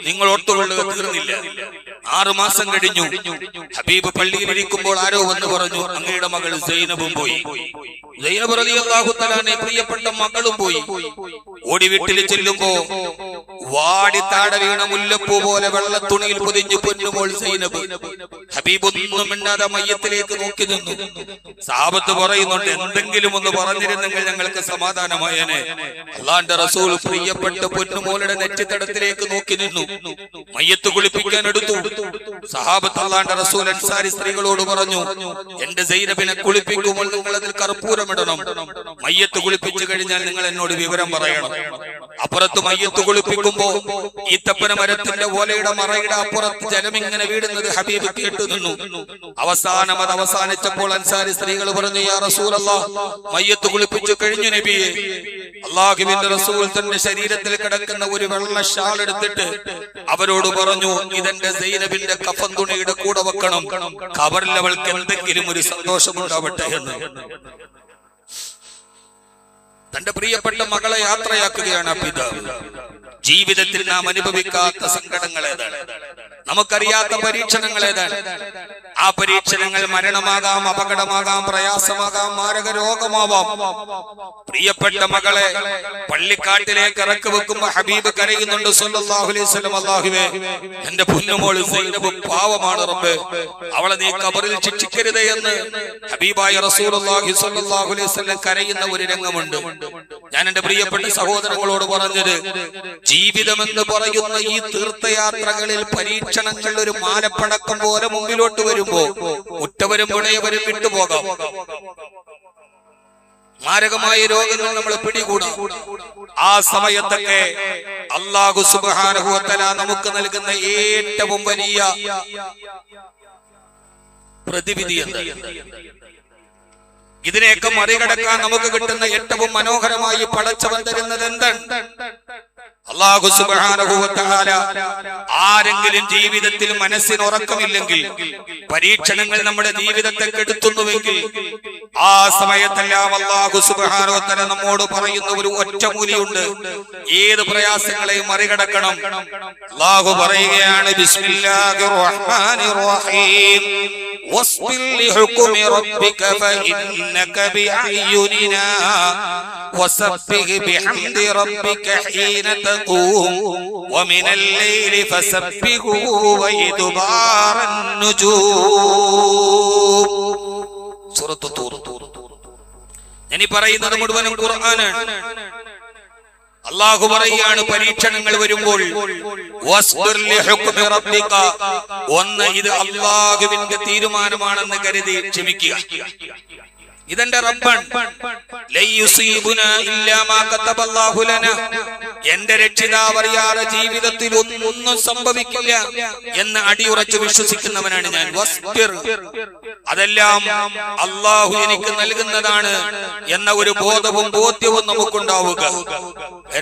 നിങ്ങൾ ഓർത്തുകൊള്ളുക, തീർന്നില്ല. 6 മാസം കഴിഞ്ഞു. ഹബീബ് പള്ളിയിൽ ഇരിക്കുമ്പോൾ ആരോ വന്ന് പറഞ്ഞു, അങ്ങയുടെ മകൾ സൈനബും പോയി. സൈനബ് റളിയല്ലാഹു തആല പ്രിയപ്പെട്ട മകളും പോയി. ഓടി വീട്ടിൽ ചെല്ലുമ്പോ വാടി താട വീണ മുല്ലപ്പൂ പോലെ വെള്ളത്തുണിയിൽ പൊതിഞ്ഞു പൊന്നുമോൾ സൈനബ്. ഹബീബ് ഒന്നും മിണ്ടാതെ മയ്യത്തിലേക്ക് നോക്കി നിന്നു. സഹാബത്ത് പറയുന്നുണ്ട്, എന്തെങ്കിലും ഒന്ന് പറഞ്ഞിരുന്നെങ്കിൽ ഞങ്ങൾക്ക് സമാധാനമായേനെ. അല്ലാഹുവിന്റെ റസൂൽ പ്രിയപ്പെട്ട പൊന്നുമോളുടെ നെറ്റിത്തടത്തിലേക്ക് നോക്കി നിന്നു. മയ്യത്ത് കുളിപ്പിക്കാൻ എടുത്തു. സഹാബത്ത് അല്ലാഹുവിന്റെ റസൂൽ അൻസാരി സ്ത്രീകളോട് പറഞ്ഞു, എന്റെ സൈനബിനെ കുളിപ്പിക്കുമ്പോൾ നിങ്ങൾ അതിൽ കർപ്പൂരമിടണം. മയ്യത്ത് കുളിപ്പിച്ചു കഴിഞ്ഞാൽ നിങ്ങൾ എന്നോട് വിവരം പറയണം. അപ്പുറത്ത് മയ്യത്ത് കുളിപ്പിക്കുമ്പോ ഈത്തപ്പന മരത്തിന്റെ ഓലയുടെ മറയുടെ അപ്പുറത്ത് ജലമിങ്ങനെ വീടുന്നത് ഹബീബ് കേട്ടു നിന്നു. അവസാനം അത് അവസാനിച്ചപ്പോൾ അൻസാരി സ്ത്രീകൾ പറഞ്ഞു, യാ റസൂലല്ലാഹ്, മയ്യത്ത് കുളിപ്പിച്ചു കഴിഞ്ഞു നബിയെ. അല്ലാഹുവിന്റെ റസൂൽ തന്റെ ശരീരത്തിൽ കിടക്കുന്ന ഒരു വെള്ള ഷാൾ എടുത്തിട്ട് അവരോട് പറഞ്ഞു, ഇതെന്റെ സൈനബിന്റെ കഫൻ തുണിയുടെ കൂടെ വെക്കണം, ഖബറിൽ അവൾക്ക് എന്തെങ്കിലും ഒരു സന്തോഷമുണ്ടാവട്ടെ എന്ന്. തന്റെ പ്രിയപ്പെട്ട മകളെ യാത്രയാക്കുകയാണ് പിതാവ്. ജീവിതത്തിൽ നാം അനുഭവിക്കാത്ത സങ്കടങ്ങൾ ഏതാണ്? നമുക്കറിയാത്ത പരീക്ഷണങ്ങൾ ഏതാണ്? ആ പരീക്ഷണങ്ങൾ മരണമാകാം, അപകടമാകാം, പ്രയാസമാകാം, മാരക രോഗമാവാം. പ്രിയപ്പെട്ട മകളെ പള്ളിക്കാട്ടിലേക്ക് ഇറക്കി വെക്കുമ്പോ ഹബീബ് കരയുന്നുണ്ട് സല്ലല്ലാഹു അലൈഹി വസല്ലം, അല്ലാഹുവേ, എന്റെ പൊന്നുമോൾ സൈനബ് പാവമാണ് റബ്ബേ, അവളെ നീ ഖബറിൽ ശിക്ഷിക്കരുതേ എന്ന് ഹബീബായ റസൂലുള്ളാഹി സ്വല്ലല്ലാഹു അലൈഹി വസല്ലം കരയുന്ന ഒരു രംഗമുണ്ട്. ഞാൻ എന്റെ പ്രിയപ്പെട്ട സഹോദരങ്ങളോട് പറഞ്ഞത്, ജീവിതമെന്ന് പറയുന്ന ഈ തീർത്ഥയാത്രകളിൽ പരീക്ഷണങ്ങൾ ഒരു മാലപ്പടക്കം പോലെ മുമ്പിലോട്ട് വരുമ്പോ ഉറ്റവരും പുണയവരും വിട്ടുപോകാം. മാരകമായ രോഗങ്ങൾ നമ്മളെ പിടികൂടാം. ആ സമയത്തൊക്കെ അല്ലാഹു സുബ്ഹാനഹു വ തആല നമുക്ക് നൽകുന്ന ഏറ്റവും വലിയ പ്രതിവിധി എന്ത്? ഇതിനെയൊക്കെ മറികടക്കാൻ നമുക്ക് കിട്ടുന്ന ഏറ്റവും മനോഹരമായി പടച്ചവൻ തരുന്നത് എന്താണ്? അല്ലാഹു സുബ്ഹാനഹു വ തആല ആരെങ്കിലും ജീവിതത്തിൽ മനസ്സിന് ഉറക്കമില്ലെങ്കിൽ, പരീക്ഷണങ്ങൾ നമ്മുടെ ജീവിതത്തെ കെടുത്തുന്നുവെങ്കിൽ, ആ സമയത്തെല്ലാം അല്ലാഹു സുബ്ഹാനഹു വ തആല നമ്മോട് പറയുന്ന ഒരു ഒറ്റമൂലിയുണ്ട്, ഏത് പ്രയാസങ്ങളെയും മറികടക്കണം. അല്ലാഹു പറയുകയാണ്, ബിസ്മില്ലാഹിർ റഹ്മാനിർ റഹീം, വസ്ബിർ ലിഹുക്മി റബ്ബിക ഫഇന്നക ബിഅയ്യുനിനാ വസബ്ബിഹ് ബിഹംദി റബ്ബിക ഹീന തഖൂം വമിനൽ ലൈലി ഫസബ്ബിഹു വഇദ്ബാറൻ നുജൂം. സൂറത്ത് തൂർ. ഞാൻ പറയുന്നത് മുഴുവനും ഖുർആനാണ്. അല്ലാഹു പറയുകയാണ്, പരീക്ഷണങ്ങൾ വരുമ്പോൾ വസ്ബിർ ലിഹുക്മി റബ്ബിക, ഒന്ന് ഇത് അല്ലാഹുവിന്റെ തീരുമാനമാണെന്ന് കരുതി ക്ഷമിക്കുക. ഇതെന്റെ റബ്ബാണ്. ലയുസീബുനാ ഇല്ലാ മാ കതബല്ലാഹു ലനാ, എന്റെ രക്ഷിതാവ് അറിയാതെ ജീവിതത്തിൽ ഒന്നും സംഭവിക്കില്ല എന്ന് അടിയുറച്ച് വിശ്വസിക്കുന്നവനാണ് ഞാൻ. വസ്ബിർ, അതെല്ലാം അല്ലാഹു എനിക്ക് നൽകുന്നതാണ് എന്ന ഒരു ബോധവും ബോധ്യവും നമുക്കുണ്ടാവുക.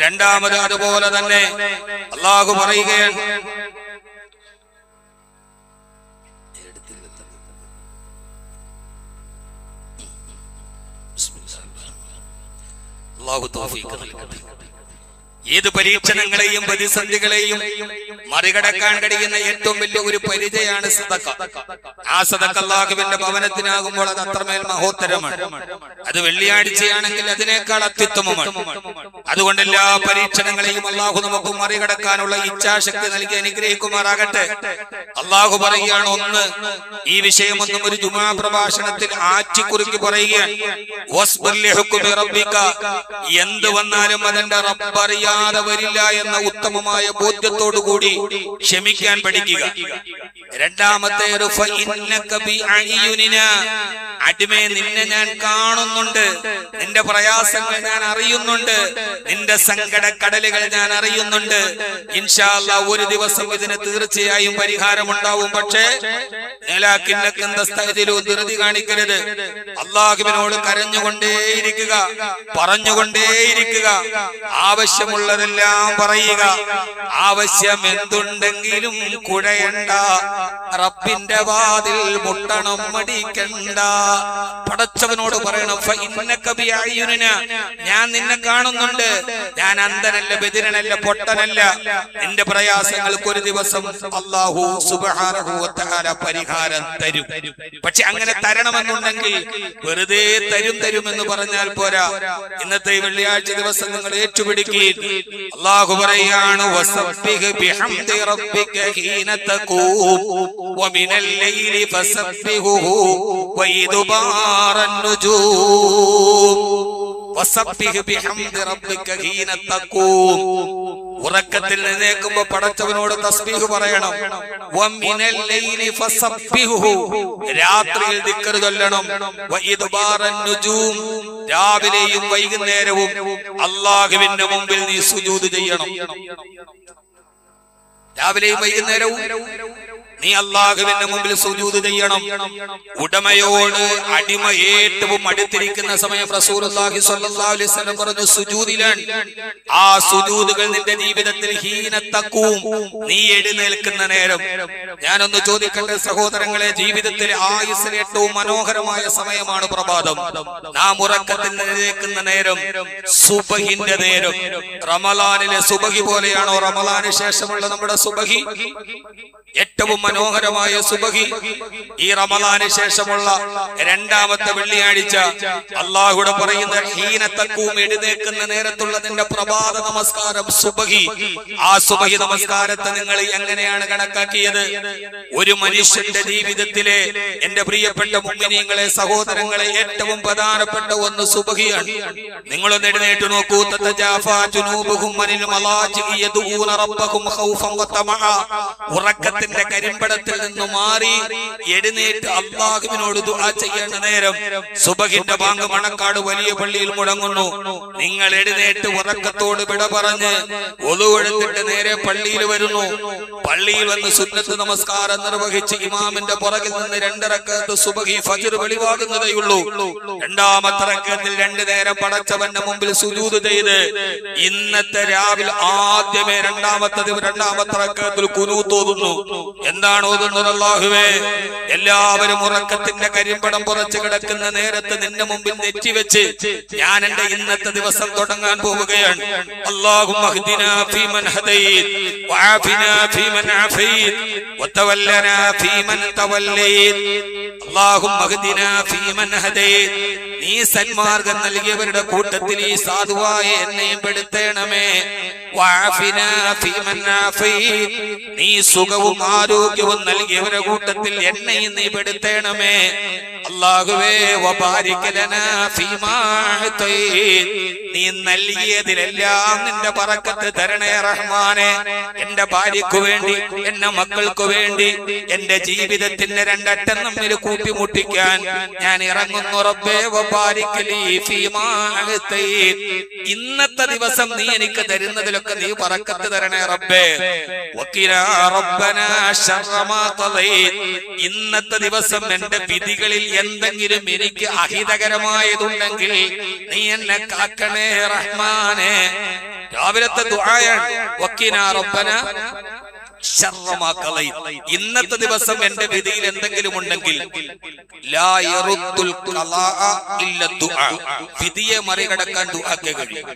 രണ്ടാമത് അതുപോലെ തന്നെ അല്ലാഹു പറയുകയാണ്, അല്ലാഹു തൗഫീഖ് നൽകട്ടെ. ഏത് പരീക്ഷണങ്ങളെയും പ്രതിസന്ധികളെയും മറികടക്കാൻ കഴിയുന്ന ഏറ്റവും വലിയ ഒരു പരിചയമാണ് സദഖ. ആ സദഖ അല്ലാഹുവിന്റെ ഭവനത്തിനാകുമ്പോൾ അത് അത്രമേൽ മഹോത്തരമാണ്. അത് വെള്ളിയാഴ്ചയാണെങ്കിൽ അതിനേക്കാൾ അത്യുത്തമമാണ്. അതുകൊണ്ട് എല്ലാ പരീക്ഷണങ്ങളെയും അള്ളാഹു നമുക്ക് മറികടക്കാനുള്ള ഇച്ഛാശക്തി നൽകി അനുഗ്രഹിക്കുമാറാകട്ടെ. അള്ളാഹു പറയുകയാണ്, ഒന്ന് ഈ വിഷയമൊന്നും ഒരു ജുമാ പ്രഭാഷണത്തിൽ ആറ്റിക്കുറുക്കി പറയുകയാണ്. എന്ത് വന്നാലും അതെന്റെ റബ്ബറിയാതെ വരില്ല എന്ന ഉത്തമമായ ബോധ്യത്തോടു കൂടി ക്ഷമിക്കാൻ പഠിക്കുക. രണ്ടാമത്തെ അടിമേ, നിന്നെ ഞാൻ കാണുന്നുണ്ട്, നിന്റെ പ്രയാസങ്ങൾ ഞാൻ അറിയുന്നുണ്ട്, നിന്റെ സങ്കടക്കടലുകൾ ഞാൻ അറിയുന്നുണ്ട്. ഇൻഷാ അല്ലാഹ് ഒരു ദിവസം ഇതിന് തീർച്ചയായും പരിഹാരമുണ്ടാവും. പക്ഷേ ധൃതി കാണിക്കരുത്. അള്ളാഹുവിനോട് കരഞ്ഞുകൊണ്ടേയിരിക്കുക, പറഞ്ഞുകൊണ്ടേയിരിക്കുക, ആവശ്യമുള്ളതെല്ലാം പറയുക. ആവശ്യം എന്തുണ്ടെങ്കിലും കുഴയണ്ട, റബ്ബിന്റെ വാതിൽ മുട്ടണം മടിക്കണ്ട. പടച്ചവനോട് പറയണം, ഞാൻ നിന്നെ കാണുന്നുണ്ട്, ഞാൻ അന്ധനല്ല, ബദിരനല്ല, പൊട്ടനല്ല. നിന്റെ പ്രയാസങ്ങൾക്ക് ഒരു ദിവസം അല്ലാഹു സുബ്ഹാനഹു വ തആല പരിഹാരം തരും. പക്ഷെ അങ്ങനെ തരണമെന്നുണ്ടെങ്കിൽ വെറുതെ തരുമെന്ന് പറഞ്ഞാൽ പോരാ. ഇന്നത്തെ വെള്ളിയാഴ്ച ദിവസം നിങ്ങൾ ഏറ്റുപിടിക്കുകയും അല്ലാഹു പറയാണ്, വസബ്ബിഹ് ബിഹംദി റബ്ബിക ഹീന തഖൂം വമിനൽ ലൈലി ഫസബ്ബിഹുഹു വഇദ്ബാറൻ നുജൂം. ഉറക്കത്തിൽ എഴുന്നേൽക്കുമ്പോ പടച്ചവനോട് തസ്ബീഹ് പറയണം. രാത്രിയിൽ ദിക്ർ ചൊല്ലണം. രാവിലെയും വൈകുന്നേരവും അല്ലാഹുവിന്റെ മുമ്പിൽ നീ സുജൂദ് ചെയ്യണം. രാവിലെയും വൈകുന്നേരവും നീ അല്ലാഹുവിന്റെ മുമ്പിൽ സുജൂദ് ചെയ്യണം. ഉടമയോട് അടിമ ഏറ്റവും അടുത്തിരിക്കുന്ന സമയം റസൂലുള്ളാഹി സ്വല്ലല്ലാഹു അലൈഹി വസല്ലം പറഞ്ഞു, സുജൂദിലാണ്. ആ സുജൂദുകൾ നിന്റെ ജീവിതത്തിൽ ഹീനത്തക്കും, നീ എഴുന്നേൽക്കുന്ന നേരം. ഞാനൊന്ന് ചോദിക്കട്ടെ സഹോദരങ്ങളെ, ജീവിതത്തിലെ ആയുസ്സിൽ ഏറ്റവും മനോഹരമായ സമയമാണ് പ്രഭാതം. നാം ഉറക്കത്തിൽ എഴുന്നേൽക്കുന്ന നേരം, സുബഹിന്റെ നേരം. റമളാനിലെ സുബഹി പോലെയാണോ റമളാന് ശേഷമുള്ള നമ്മുടെ സുബഹി? ഏറ്റവും മനോഹരമായ സുബഹി ഈ റമളാന് ശേഷമുള്ള രണ്ടാമത്തെ വെള്ളിയാഴ്ച. അല്ലാഹുവിടെ പറയുന്ന ഹീനത്തക്കും, എഴുന്നേൽക്കുന്ന നേരത്തുള്ള നിന്റെ പ്രഭാത നമസ്കാരം സുബഹി. ആ സുബഹി നമസ്കാരത്തെ നിങ്ങൾ എങ്ങനെയാണ് കണക്കാക്കിയത്? ഒരു മനുഷ്യന്റെ ജീവിതത്തിലെ, എന്റെ പ്രിയപ്പെട്ട മുഅ്മിനീങ്ങളെ, സഹോദരങ്ങളെ, ഏറ്റവും പ്രധാനപ്പെട്ട ഒന്ന് സുബഹിയാണ്. നിങ്ങളൊന്ന് എഴുന്നേറ്റ് നോക്കൂ. തതജാഫാ ജുനൂബുഹും അനിൽ മലാജിഇ യദഊന റബ്ബഹും ഖൗഫൻ വതമഅ. ഉറക്കത്തിന്റെ കരിമ്പടത്തിൽ നിന്ന് മാറി എഴുന്നേറ്റ് അല്ലാഹുവിനോട് ദുആ ചെയ്യേണ്ട നേരം. സുബഹിന്റെ ബാങ്ക് മണക്കാട് വലിയ പള്ളിയിൽ മുഴങ്ങുന്നു. നിങ്ങൾ എഴുന്നേറ്റ് ഉറക്കത്തോട് വിട പറഞ്ഞ് ഒളു എടുത്തിട്ട് നേരെ പള്ളിയിൽ വരുന്നു. പള്ളിയിൽ വന്ന് സുന്നത്ത് നമസ്കാരം നിർവഹിച്ച് ഇമാമിന്റെ പുറകിൽ നിന്ന് 2 റക്അത്ത് സുബഹി ഫജ്ർ വെളിവാകുന്നതേയുള്ളൂ. രണ്ടാമത്തെ റക്അത്തിൽ 2 നേരം പടച്ചവന്റെ മുമ്പിൽ സുജൂദ് ചെയ്ത് ഇന്നത്തെ രാവിലെ ആദ്യമേ രണ്ടാമത്തെ റക്അത്തിൽ ഖുനൂത്ത് ഓതുന്നു. എന്താണ് ഓതുന്നത്? അല്ലാഹുവേ, എല്ലാവരും ഉറക്കത്തിന്റെ കരിമ്പടം പുറച്ചു കിടക്കുന്ന നേരത്ത് നിന്റെ മുമ്പിൽ നെറ്റിവെച്ച് ഞാൻ എന്റെ ഇന്നത്തെ ദിവസം തുടങ്ങാൻ പോവുകയാണ്. അല്ലാഹുമ്മ ഹ്ദിനാ ഫീമൻ ഹദൈത് വആഫിനാ ഫീമൻ ആഫൈത് വതവല്ലനാ ഫീമൻ തവല്ലൈത്. അല്ലാഹുമ്മ ഹ്ദിനാ ഫീമൻ ഹദൈത്. നീ സന്മാർഗം നൽകിയവരുടെ കൂട്ടത്തിൽ ഈ സാധുവായ എന്നെയും പെടുത്തേണമേ. വഅഫിനാ ഫീമൻ ആഫൈത്. നീ സുഖവും ആരോഗ്യവും നൽകിയവരുടെ കൂട്ടത്തിൽ എന്നെയും നീ പെടുത്തേണമേ. അല്ലാഹുവേ, വബാരിക് ലനാ ഫീമാ അഅതൈത്. നീ നൽകിയതിലെല്ലാം നിന്റെ ബറക്കത്ത് തരണേ റഹ്മാനെ. എന്റെ ഭാര്യയ്ക്കു വേണ്ടി, എന്റെ മക്കൾക്കു വേണ്ടി, എന്റെ ജീവിതത്തിന്റെ 2 അറ്റം തമ്മിൽ കൂട്ടിമുട്ടിക്കാൻ ഞാൻ ഇറങ്ങുന്നു റബ്ബേ. വബാരിക് ലീ ഫീമാ അഅതൈത്. ഇന്നത്തെ ദിവസം നീ എനിക്ക് തരുന്നതിലൊക്കെ നീ ബറക്കത്ത് തരണേ റബ്ബേ. വഖിനാ റബ്ബനാ ശർറ മാ ഖളൈത്. ഇന്നത്തെ ദിവസം എന്റെ വിധികളിൽ എന്തെങ്കിലും എനിക്ക് അഹിതകരമായതുണ്ടെങ്കിൽ നീ എന്നെ കാക്കണേ റഹ്മാനെ. രാവിലത്തെ ദുആയാണ്. വഖിനാ റബ്ബനാ ശർറ മാ ഖളൈത്. ഇന്നത്തെ ദിവസം എന്റെ വിധിയിൽ എന്തെങ്കിലും ഉണ്ടെങ്കിൽ ലാ യറുദ്ദുൽ ഖളാഅ ഇല്ല ദുആ. വിധിയെ മറികടക്കാൻ ദുആക്ക് കഴിയും.